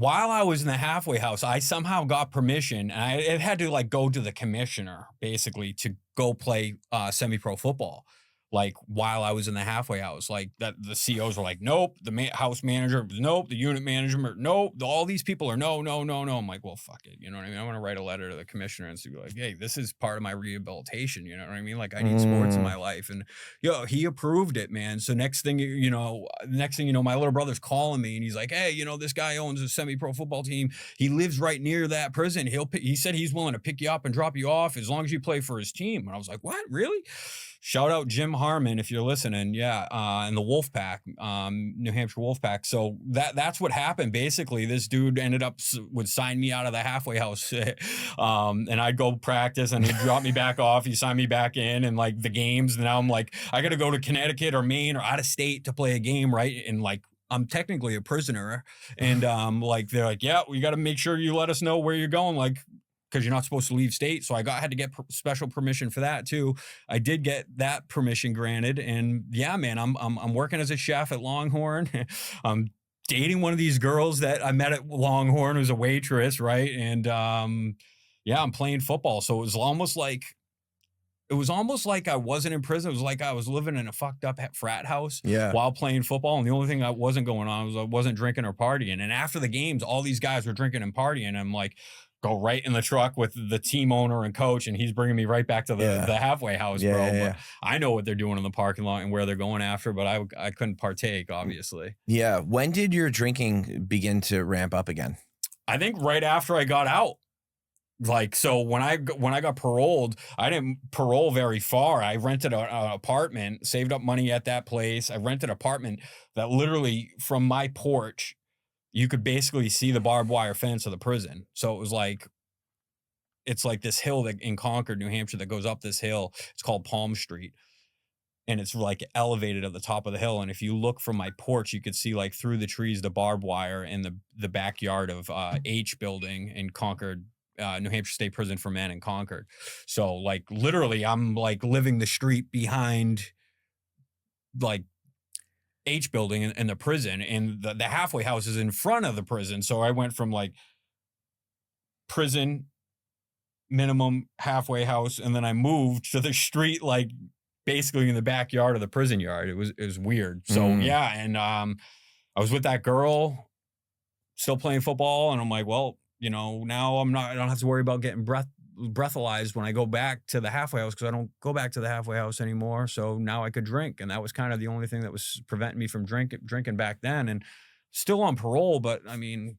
While I was in the halfway house, I somehow got permission, and I had to like go to the commissioner basically to go play semi-pro football. Like while I was in the halfway house, like that the COs were like, nope, the house manager, nope, the unit manager, nope, all these people are no, no, no, no. I'm like, well, fuck it, you know what I mean? I want to write a letter to the commissioner and be like, hey, this is part of my rehabilitation, you know what I mean? Like I need sports in Mm, my life, and he approved it, man. So next thing you know, my little brother's calling me and he's like, hey, this guy owns a semi-pro football team. He lives right near that prison. He said he's willing to pick you up and drop you off as long as you play for his team. And I was like, what, really? Shout out Jim Harmon if you're listening. Yeah, and the Wolfpack, New Hampshire Wolfpack. So that's what happened. Basically, this dude ended up would sign me out of the halfway house, and I'd go practice, and he'd drop me back off. He signed me back in, and like the games. And now I'm like, I got to go to Connecticut or Maine or out of state to play a game, right? And like I'm technically a prisoner, and like they're like, yeah, we got to make sure you let us know where you're going, like because you're not supposed to leave state. So had to get special permission for that too. I did get that permission granted, and yeah, man, I'm working as a chef at Longhorn. I'm dating one of these girls that I met at Longhorn, who's a waitress, right? And yeah, I'm playing football. So it was almost like I wasn't in prison. It was like I was living in a fucked up frat house yeah. while playing football. And the only thing I wasn't going on was I wasn't drinking or partying. And after the games, all these guys were drinking and partying. And I'm like, go right in the truck with the team owner and coach, and he's bringing me right back to the Yeah. the halfway house, Yeah. bro. Yeah. But Yeah. I know what they're doing in the parking lot and where they're going after, but I couldn't partake, obviously. Yeah. When did your drinking begin to ramp up again? I think right after I got out. Like, so when I got paroled, I didn't parole very far. I rented an apartment, saved up money at that place. I rented an apartment that literally from my porch, you could basically see the barbed wire fence of the prison. So it's like this hill that in Concord, New Hampshire, that goes up this hill. It's called Palm Street. And it's like elevated at the top of the hill. And if you look from my porch, you could see like through the trees, the barbed wire in the backyard of H building in Concord, New Hampshire State Prison for Men in Concord. So like literally I'm like living the street behind like H building in the prison, and the halfway house is in front of the prison. So I went from like prison minimum halfway house, and then I moved to the street like basically in the backyard of the prison yard. It was weird. So Mm. yeah, and I was with that girl, still playing football, and I'm like, well, now I don't have to worry about getting breathalyzed when I go back to the halfway house, because I don't go back to the halfway house anymore. So now I could drink, and that was kind of the only thing that was preventing me from drinking back then. And still on parole, but I mean,